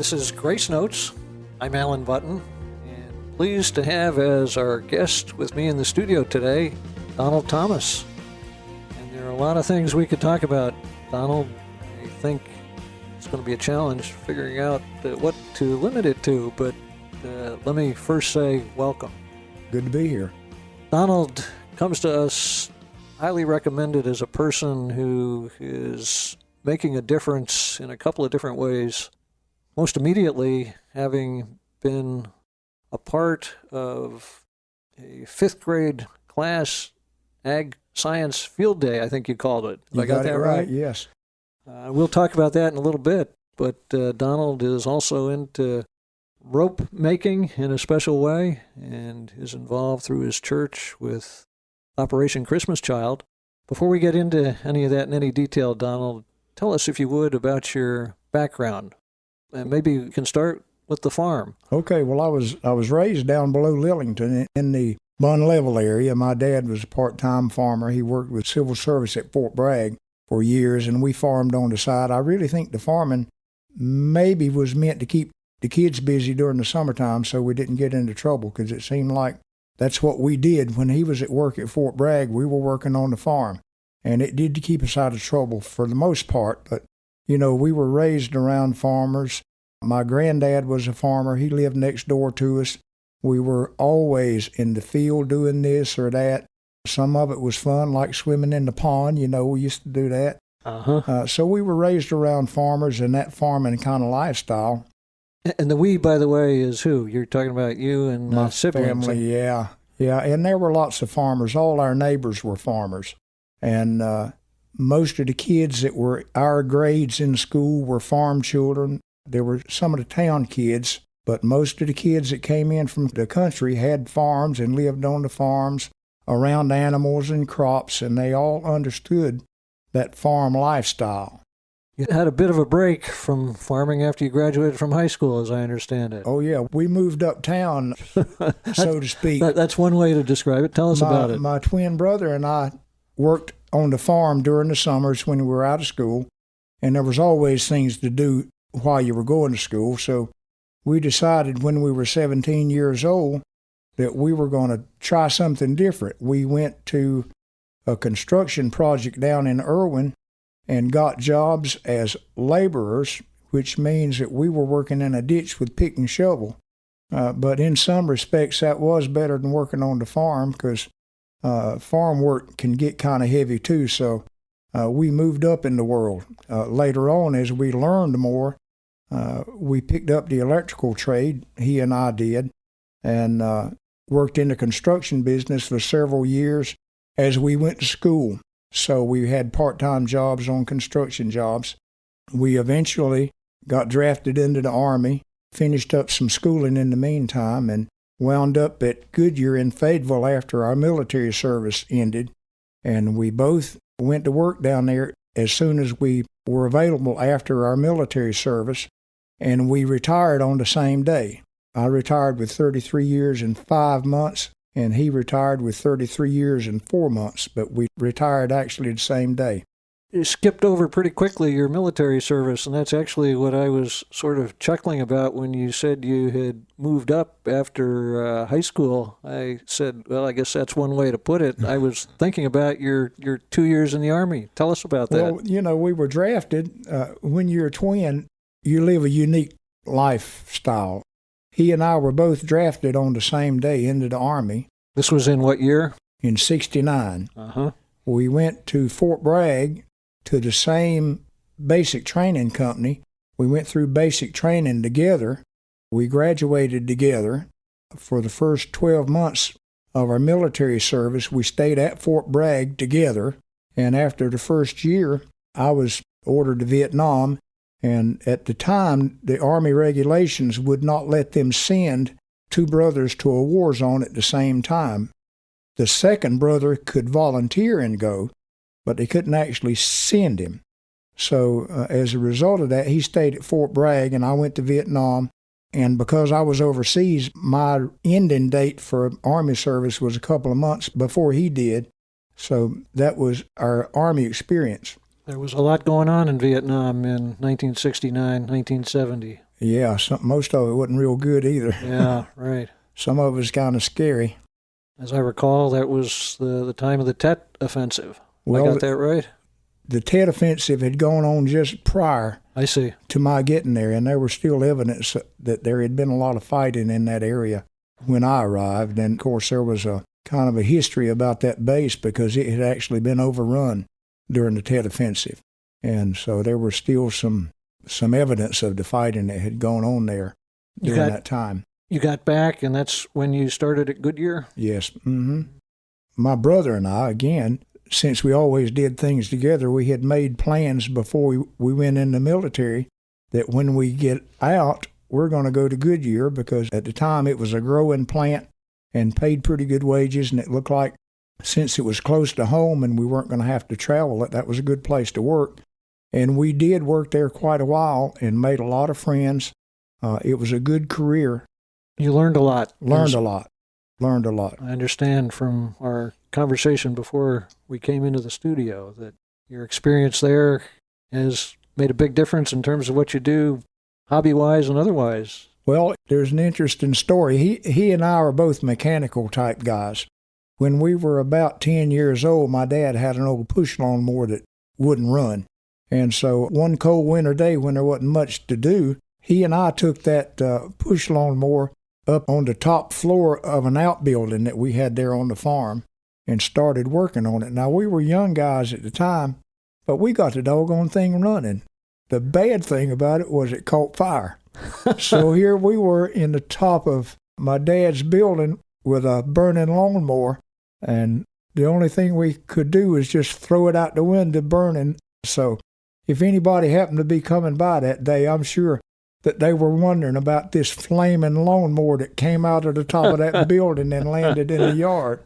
This is Grace Notes. I'm Alan Button, and pleased to have as our guest with me in the studio today, Donald Thomas. And there are a lot of things we could talk about. Donald, I think it's going to be a challenge figuring out what to limit it to, but let me first say welcome. Good to be here. Donald comes to us highly recommended as a person who is making a difference in a couple of different ways. Most immediately, having been a part of a fifth grade class ag science field day, I think you called it. You I got that right? Yes. We'll talk about that in a little bit, but Donald is also into rope making in a special way and is involved through his church with Operation Christmas Child. Before we get into any of that in any detail, Donald, tell us, if you would, about your background. And maybe you can start with the farm. Okay, well, I was raised down below Lillington in the Bun Level area. My dad was a part-time farmer. He worked with civil service at Fort Bragg for years, and we farmed on the side. I really think the farming maybe was meant to keep the kids busy during the summertime so we didn't get into trouble, because it seemed like that's what we did. When he was at work at Fort Bragg, we were working on the farm, and it did keep us out of trouble for the most part. But, you know, we were raised around farmers. My granddad was a farmer. He lived next door to us. We were always in the field doing this or that. Some of it was fun, like swimming in the pond. You know, we used to do that. So we were raised around farmers and that farming kind of lifestyle. And the we, by the way, is who? You're talking about you and my siblings. Family, yeah. And there were lots of farmers. All our neighbors were farmers. And most of the kids that were our grades in school were farm children. There were some of the town kids, but most of the kids that came in from the country had farms and lived on the farms around animals and crops, and they all understood that farm lifestyle. You had a bit of a break from farming after you graduated from high school, as I understand it. Oh, yeah. We moved uptown, so to speak. That's one way to describe it. Tell us about it. My twin brother and I worked on the farm during the summers when we were out of school, and there was always things to do while you were going to school. So we decided when we were 17 years old that we were going to try something different. We went to a construction project down in Irwin and got jobs as laborers, which means that we were working in a ditch with pick and shovel. But in some respects, that was better than working on the farm, because farm work can get kind of heavy too. So we moved up in the world. Later on, as we learned more, we picked up the electrical trade, he and I did, and worked in the construction business for several years as we went to school. So we had part-time jobs on construction jobs. We eventually got drafted into the Army, finished up some schooling in the meantime, and wound up at Goodyear in Fayetteville after our military service ended. And we both went to work down there as soon as we were available after our military service, and we retired on the same day. I retired with 33 years and 5 months, and he retired with 33 years and 4 months, but we retired actually the same day. You skipped over pretty quickly your military service, and that's actually what I was sort of chuckling about when you said you had moved up after high school. I said, well, I guess that's one way to put it. I was thinking about your 2 years in the Army. Tell us about that. Well, you know, we were drafted. When you're a twin, you live a unique lifestyle. He and I were both drafted on the same day into the Army. This was in what year? In 69. Uh-huh. We went to Fort Bragg to the same basic training company. We went through basic training together. We graduated together. For the first 12 months of our military service, we stayed at Fort Bragg together. And after the first year, I was ordered to Vietnam. And at the time, the Army regulations would not let them send two brothers to a war zone at the same time. The second brother could volunteer and go, but they couldn't actually send him. So as a result of that, he stayed at Fort Bragg, and I went to Vietnam. And because I was overseas, my ending date for Army service was a couple of months before he did. So that was our Army experience. There was a lot going on in Vietnam in 1969, 1970. Yeah, most of it wasn't real good either. Yeah, right. Some of it was kind of scary. As I recall, that was the time of the Tet Offensive. Well, I got that right? The Tet Offensive had gone on just prior I see. to my getting there, and there was still evidence that there had been a lot of fighting in that area when I arrived. And, of course, there was a kind of a history about that base because it had actually been overrun during the Tet Offensive. And so there was still some evidence of the fighting that had gone on there during that time. You got back, and that's when you started at Goodyear? Yes. Mm-hmm. My brother and I, again, since we always did things together, we had made plans before we went in the military that when we get out, we're going to go to Goodyear because at the time it was a growing plant and paid pretty good wages, and it looked like since it was close to home and we weren't going to have to travel, that was a good place to work. And we did work there quite a while and made a lot of friends. It was a good career. You learned a lot. Learned a lot. I understand from our conversation before we came into the studio that your experience there has made a big difference in terms of what you do hobby-wise and otherwise. Well, there's an interesting story. He and I are both mechanical type guys. When we were about 10 years old, my dad had an old push lawnmower that wouldn't run. And so one cold winter day when there wasn't much to do, he and I took that push lawnmower up on the top floor of an outbuilding that we had there on the farm and started working on it. Now, we were young guys at the time, but we got the doggone thing running. The bad thing about it was it caught fire. So here we were in the top of my dad's building with a burning lawnmower, and the only thing we could do was just throw it out the window burning. So if anybody happened to be coming by that day, I'm sure that they were wondering about this flaming lawnmower that came out of the top of that building and landed in the yard.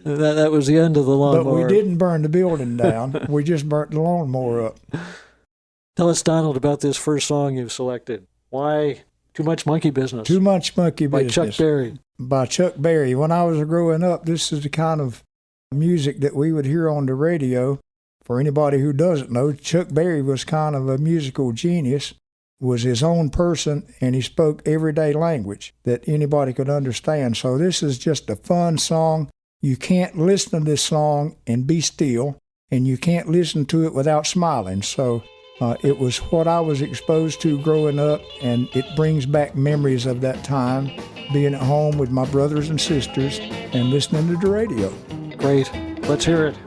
That was the end of the lawnmower. But we didn't burn the building down. We just burnt the lawnmower up. Tell us, Donald, about this first song you've selected. Why Too Much Monkey Business? Too Much Monkey Business. By Chuck Berry. By Chuck Berry. When I was growing up, this is the kind of music that we would hear on the radio. For anybody who doesn't know, Chuck Berry was kind of a musical genius, was his own person, and he spoke everyday language that anybody could understand. So this is just a fun song. You can't listen to this song and be still, and you can't listen to it without smiling. So it was what I was exposed to growing up, and it brings back memories of that time, being at home with my brothers and sisters and listening to the radio. Great. Let's hear it.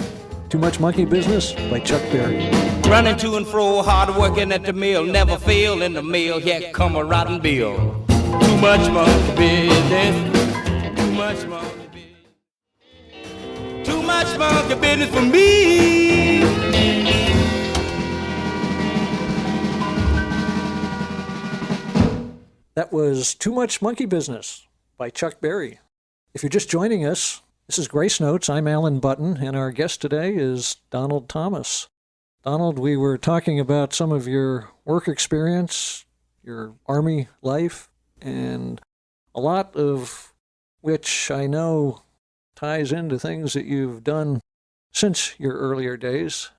Too Much Monkey Business by Chuck Berry. Running to and fro, hard working at the mill, never fail in the mill, here come a rotten bill. Too much monkey business, too much monkey business, too much monkey business for me. That was Too Much Monkey Business by Chuck Berry. If you're just joining us, this is Grace Notes. I'm Alan Button, and our guest today is Donald Thomas. Donald, we were talking about some of your work experience, your Army life, and a lot of which I know ties into things that you've done since your earlier days.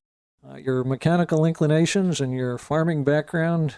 Your mechanical inclinations and your farming background,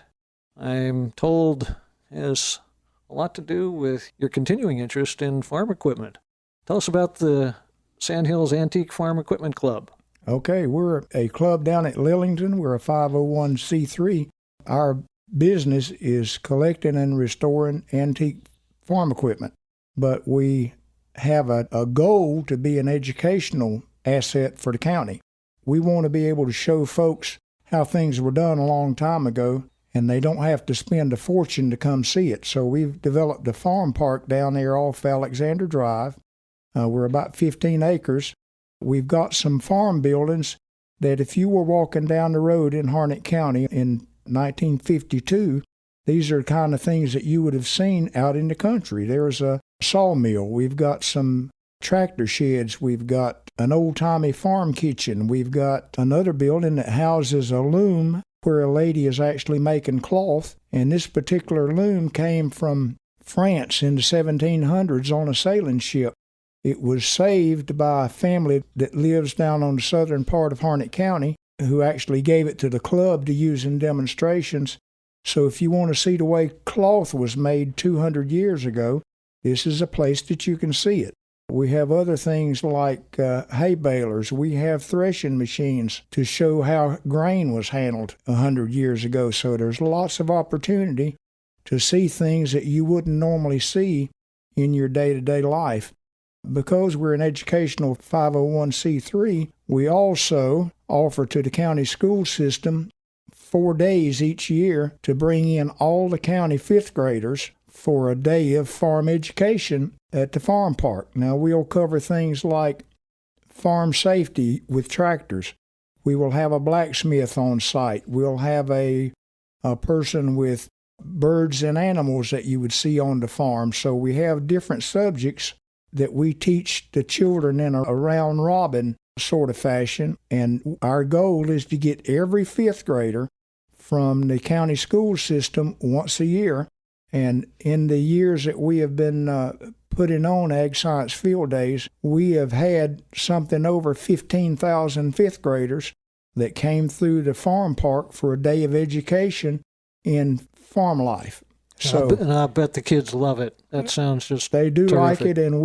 I'm told, has a lot to do with your continuing interest in farm equipment. Tell us about the Sandhills Antique Farm Equipment Club. Okay, we're a club down at Lillington. We're a 501c3. Our business is collecting and restoring antique farm equipment, but we have a goal to be an educational asset for the county. We want to be able to show folks how things were done a long time ago, and they don't have to spend a fortune to come see it. So we've developed a farm park down there off Alexander Drive. We're about 15 acres. We've got some farm buildings that if you were walking down the road in Harnett County in 1952, these are the kind of things that you would have seen out in the country. There's a sawmill. We've got some tractor sheds. We've got an old-timey farm kitchen. We've got another building that houses a loom where a lady is actually making cloth. And this particular loom came from France in the 1700s on a sailing ship. It was saved by a family that lives down on the southern part of Harnett County who actually gave it to the club to use in demonstrations. So if you want to see the way cloth was made 200 years ago, this is a place that you can see it. We have other things like hay balers. We have threshing machines to show how grain was handled 100 years ago. So there's lots of opportunity to see things that you wouldn't normally see in your day-to-day life. Because we're an educational 501c3, we also offer to the county school system 4 days each year to bring in all the county fifth graders for a day of farm education at the farm park. Now, we'll cover things like farm safety with tractors. We will have a blacksmith on site. We'll have a person with birds and animals that you would see on the farm. So we have different subjects that we teach the children in a round-robin sort of fashion. And our goal is to get every fifth grader from the county school system once a year. And in the years that we have been putting on Ag Science Field Days, we have had something over 15,000 fifth graders that came through the farm park for a day of education in farm life. So, and I bet the kids love it. That sounds just they do terrific. like it, and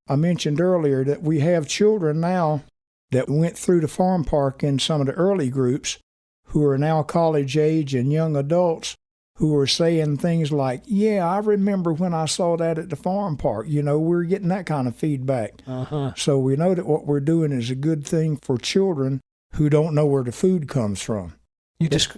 I mentioned earlier that we have children now that went through the farm park in some of the early groups who are now college age and young adults who are saying things like, yeah, I remember when I saw that at the farm park. We're getting that kind of feedback. So we know that what we're doing is a good thing for children who don't know where the food comes from. You just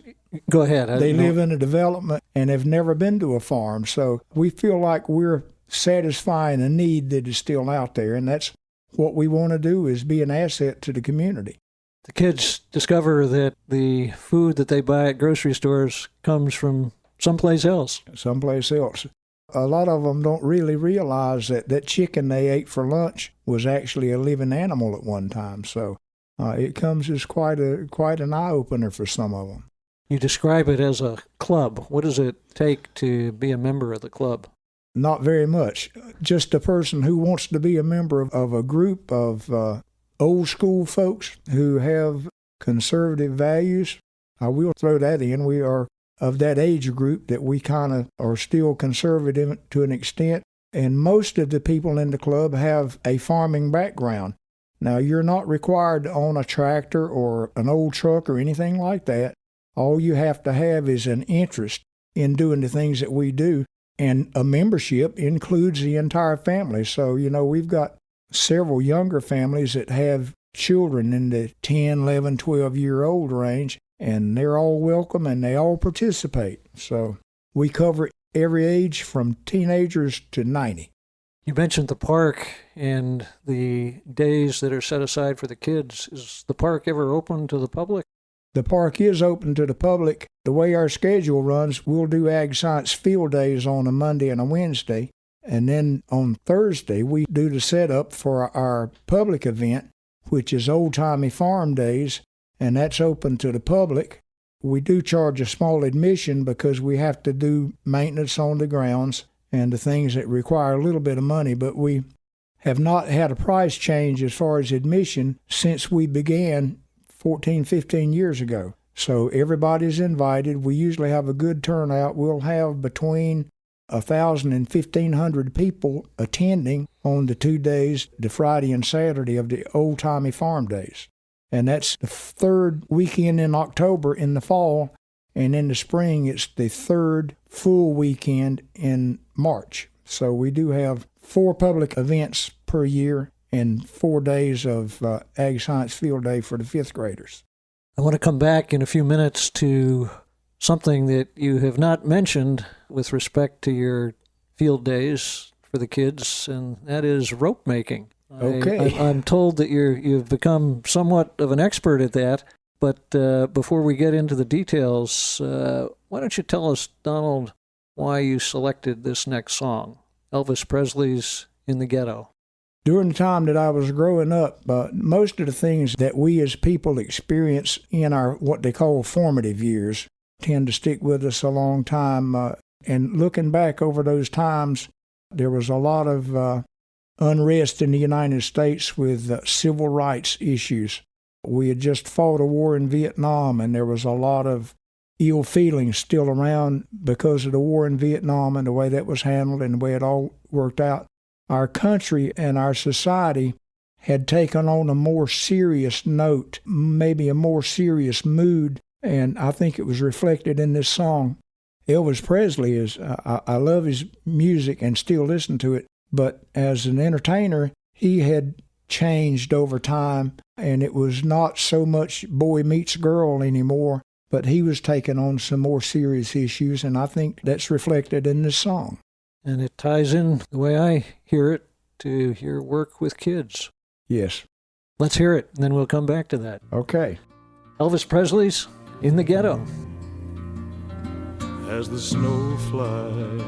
go ahead. They live in a development and have never been to a farm. So we feel like we're satisfying a need that is still out there, and that's what we want to do, is be an asset to the community. The kids discover that the food that they buy at grocery stores comes from someplace else. A lot of them don't really realize that chicken they ate for lunch was actually a living animal at one time. So it comes as quite an eye-opener for some of them. You describe it as a club. What does it take to be a member of the club? Not very much. Just a person who wants to be a member of a group of old-school folks who have conservative values. I will throw that in. We are of that age group that we kind of are still conservative to an extent, and most of the people in the club have a farming background. Now, you're not required to own a tractor or an old truck or anything like that. All you have to have is an interest in doing the things that we do, and a membership includes the entire family. So, we've got several younger families that have children in the 10, 11, 12-year-old range, and they're all welcome and they all participate. So we cover every age from teenagers to 90. You mentioned the park and the days that are set aside for the kids. Is the park ever open to the public? The park is open to the public. The way our schedule runs, we'll do Ag Science Field Days on a Monday and a Wednesday. And then on Thursday, we do the setup for our public event, which is Old Timey Farm Days, and that's open to the public. We do charge a small admission because we have to do maintenance on the grounds and the things that require a little bit of money, but we have not had a price change as far as admission since we began 14, 15 years ago. So everybody's invited. We usually have a good turnout. We'll have between 1,000 and 1,500 people attending on the 2 days, the Friday and Saturday of the Old Timey Farm Days. And that's the third weekend in October in the fall, and in the spring it's the third full weekend in March. So we do have 4 public events per year and 4 days of Ag Science Field Day for the 5th graders. I want to come back in a few minutes to something that you have not mentioned with respect to your field days for the kids, and that is rope making. Okay. I'm told that you've become somewhat of an expert at that, but before we get into the details, why don't you tell us, Donald, why you selected this next song, Elvis Presley's In the Ghetto? During the time that I was growing up, most of the things that we as people experience in our what they call formative years tend to stick with us a long time. And looking back over those times, there was a lot of unrest in the United States with civil rights issues. We had just fought a war in Vietnam, and there was a lot of ill feelings still around because of the war in Vietnam and the way that was handled and the way it all worked out. Our country and our society had taken on a more serious note, maybe a more serious mood, and I think it was reflected in this song. Elvis Presley I love his music and still listen to it, but as an entertainer, he had changed over time, and it was not so much boy meets girl anymore, but he was taking on some more serious issues, and I think that's reflected in this song. And it ties in, the way I hear it, to your work with kids. Yes. Let's hear it, and then we'll come back to that. Okay. Elvis Presley's In the Ghetto. As the snow flies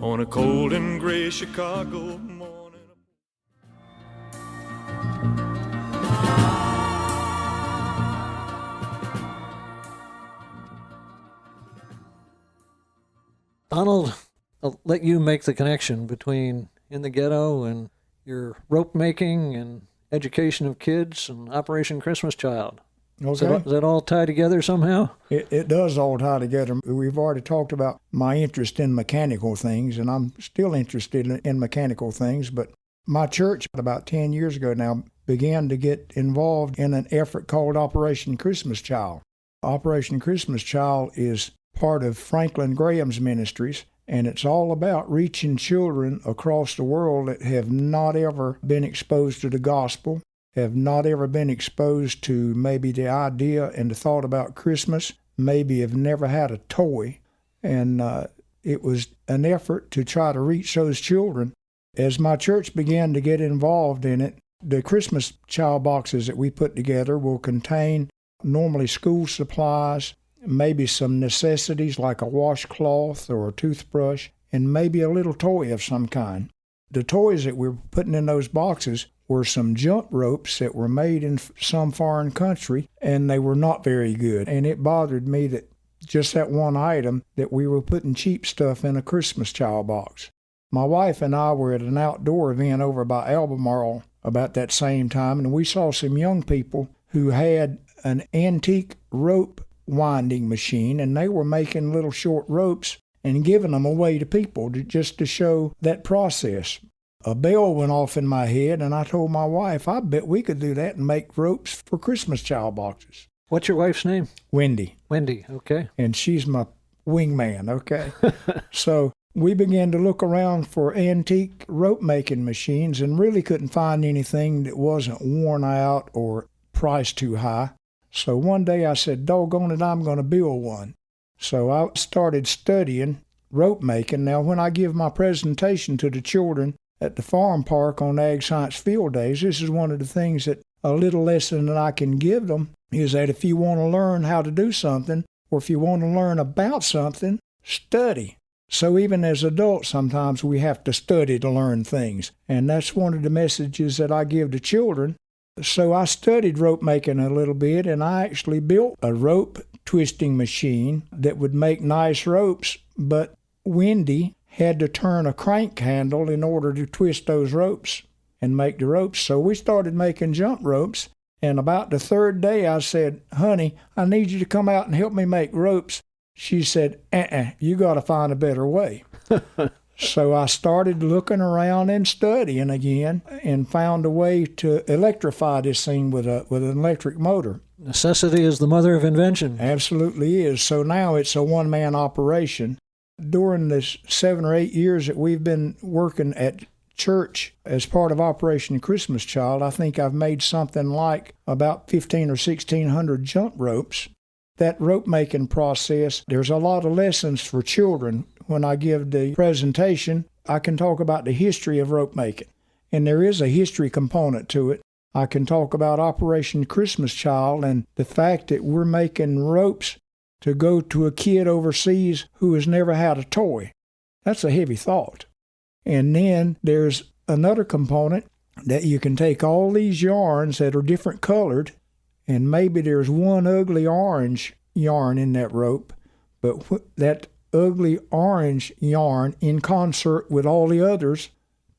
on a cold and gray Chicago morning. Donald, I'll let you make the connection between In the Ghetto and your rope making and education of kids and Operation Christmas Child. Okay. Does that all tie together somehow? It does all tie together. We've already talked about my interest in mechanical things, and I'm still interested in mechanical things, but my church, about 10 years ago now, began to get involved in an effort called Operation Christmas Child. Operation Christmas Child is part of Franklin Graham's ministries, and it's all about reaching children across the world that have not ever been exposed to the gospel, have not ever been exposed to maybe the idea and the thought about Christmas, maybe have never had a toy. And it was an effort to try to reach those children. As my church began to get involved in it, the Christmas child boxes that we put together will contain normally school supplies, maybe some necessities like a washcloth or a toothbrush, and maybe a little toy of some kind. The toys that we're putting in those boxes were some jump ropes that were made in some foreign country, and they were not very good. And it bothered me that just that one item, that we were putting cheap stuff in a Christmas child box. My wife and I were at an outdoor event over by Albemarle about that same time, and we saw some young people who had an antique rope winding machine, and they were making little short ropes and giving them away to people just to show that process. A bell went off in my head, and I told my wife, I bet we could do that and make ropes for Christmas child boxes. What's your wife's name? Wendy. Wendy, okay. And she's my wingman, okay? So we began to look around for antique rope-making machines and really couldn't find anything that wasn't worn out or priced too high. So one day I said, doggone it, I'm going to build one. So I started studying rope making. Now, when I give my presentation to the children at the farm park on Ag Science Field Days, this is one of the things that a little lesson that I can give them is that if you want to learn how to do something, or if you want to learn about something, study. So even as adults, sometimes we have to study to learn things. And that's one of the messages that I give to children. So I studied rope making a little bit, and I actually built a rope twisting machine that would make nice ropes, but Wendy had to turn a crank handle in order to twist those ropes and make the ropes. So we started making jump ropes, and about the third day I said, honey, I need you to come out and help me make ropes. She said, you got to find a better way. So I started looking around and studying again and found a way to electrify this thing with an electric motor. Necessity is the mother of invention. Absolutely is. So now it's a one-man operation. During the 7 or 8 years that we've been working at church as part of Operation Christmas Child, I think I've made something like about 1,500 or 1,600 jump ropes. That rope-making process, there's a lot of lessons for children. When I give the presentation, I can talk about the history of rope making, and there is a history component to it. I can talk about Operation Christmas Child and the fact that we're making ropes to go to a kid overseas who has never had a toy. That's a heavy thought. And then there's another component that you can take all these yarns that are different colored, and maybe there's one ugly orange yarn in that rope, but that ugly orange yarn in concert with all the others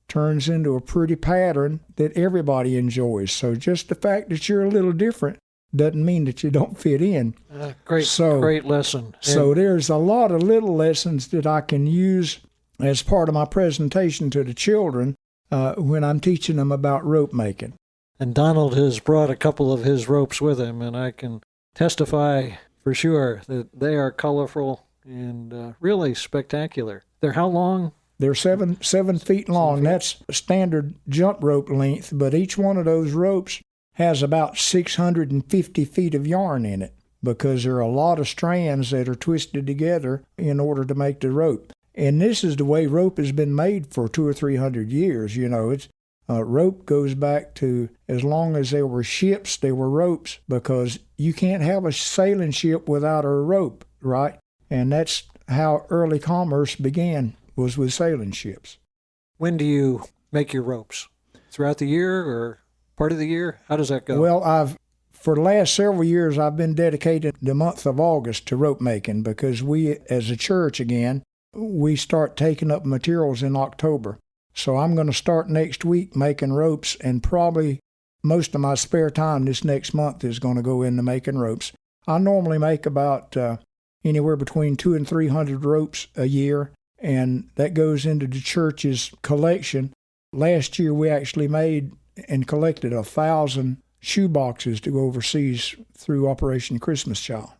turns into a pretty pattern that everybody enjoys. So just the fact that you're a little different doesn't mean that you don't fit in. Great lesson. So there's a lot of little lessons that I can use as part of my presentation to the children when I'm teaching them about rope making. And Donald has brought a couple of his ropes with him, and I can testify for sure that they are colorful and really spectacular. They're how long? They're 7 feet long. That's standard jump rope length, but each one of those ropes has about 650 feet of yarn in it because there are a lot of strands that are twisted together in order to make the rope. And this is the way rope has been made for 200 or 300 years. You know, it's rope goes back to as long as there were ships, there were ropes, because you can't have a sailing ship without a rope, right? And that's how early commerce began, was with sailing ships. When do you make your ropes? Throughout the year or part of the year? How does that go? Well, for the last several years, I've been dedicated the month of August to rope making because we, as a church again, we start taking up materials in October. So I'm going to start next week making ropes, and probably most of my spare time this next month is going to go into making ropes. I normally make about anywhere between 200 and 300 ropes a year, and that goes into the church's collection. Last year we actually made and collected 1,000 shoe boxes to go overseas through Operation Christmas Child.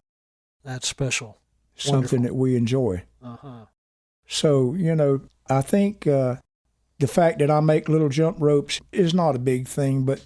That's special. Something that we enjoy. Uh-huh. So, you know, I think the fact that I make little jump ropes is not a big thing, but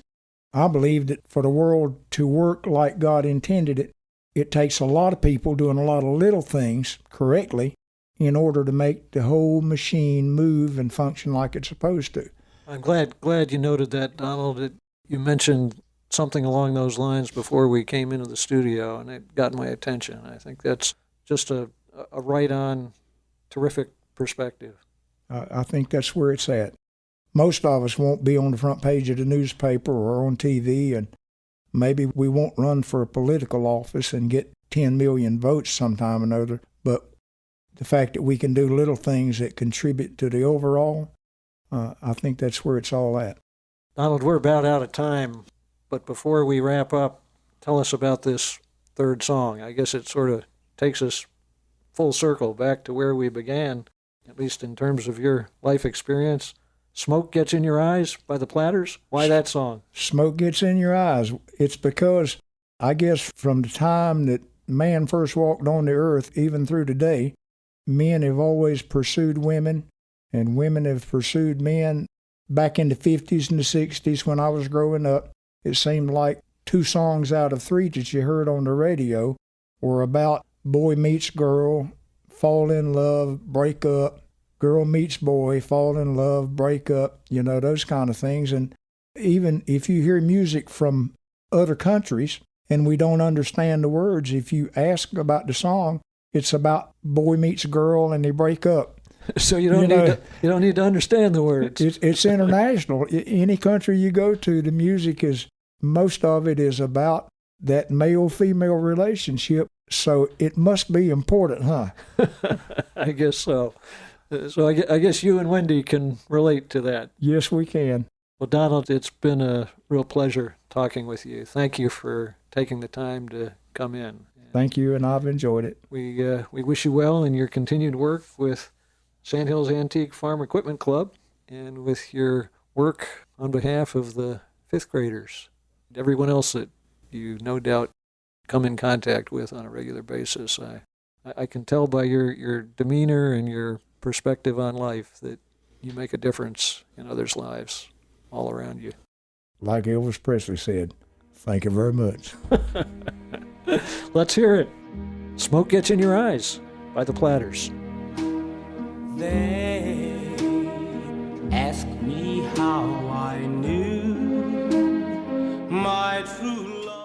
I believe that for the world to work like God intended it, it takes a lot of people doing a lot of little things correctly in order to make the whole machine move and function like it's supposed to. I'm glad you noted that, Donald. You mentioned something along those lines before we came into the studio, and it got my attention. I think that's just a right-on, terrific perspective. I think that's where it's at. Most of us won't be on the front page of the newspaper or on TV, and maybe we won't run for a political office and get 10 million votes sometime or another, but the fact that we can do little things that contribute to the overall, I think that's where it's all at. Donald, we're about out of time, but before we wrap up, tell us about this third song. I guess it sort of takes us full circle back to where we began, at least in terms of your life experience. Smoke Gets in Your Eyes by the Platters. Why that song? Smoke Gets in Your Eyes. It's because, I guess, from the time that man first walked on the earth, even through today, men have always pursued women, and women have pursued men. Back in the 50s and the 60s, when I was growing up, it seemed like 2 songs out of 3 that you heard on the radio were about boy meets girl, fall in love, break up, girl meets boy, fall in love, break up, you know, those kind of things. And even if you hear music from other countries and we don't understand the words, if you ask about the song, it's about boy meets girl and they break up. So you don't need to understand the words. It's international. Any country you go to, the music is, most of it is about that male-female relationship. So it must be important, huh? I guess so. So I guess you and Wendy can relate to that. Yes, we can. Well, Donald, it's been a real pleasure talking with you. Thank you for taking the time to come in. Thank you, and I've enjoyed it. We wish you well in your continued work with Sandhills Antique Farm Equipment Club and with your work on behalf of the 5th graders, and everyone else that you no doubt come in contact with on a regular basis. I can tell by your demeanor and your perspective on life that you make a difference in others' lives all around you. Like Elvis Presley said, thank you very much. Let's hear it. Smoke Gets in Your Eyes by the Platters. They ask me how I knew my true love.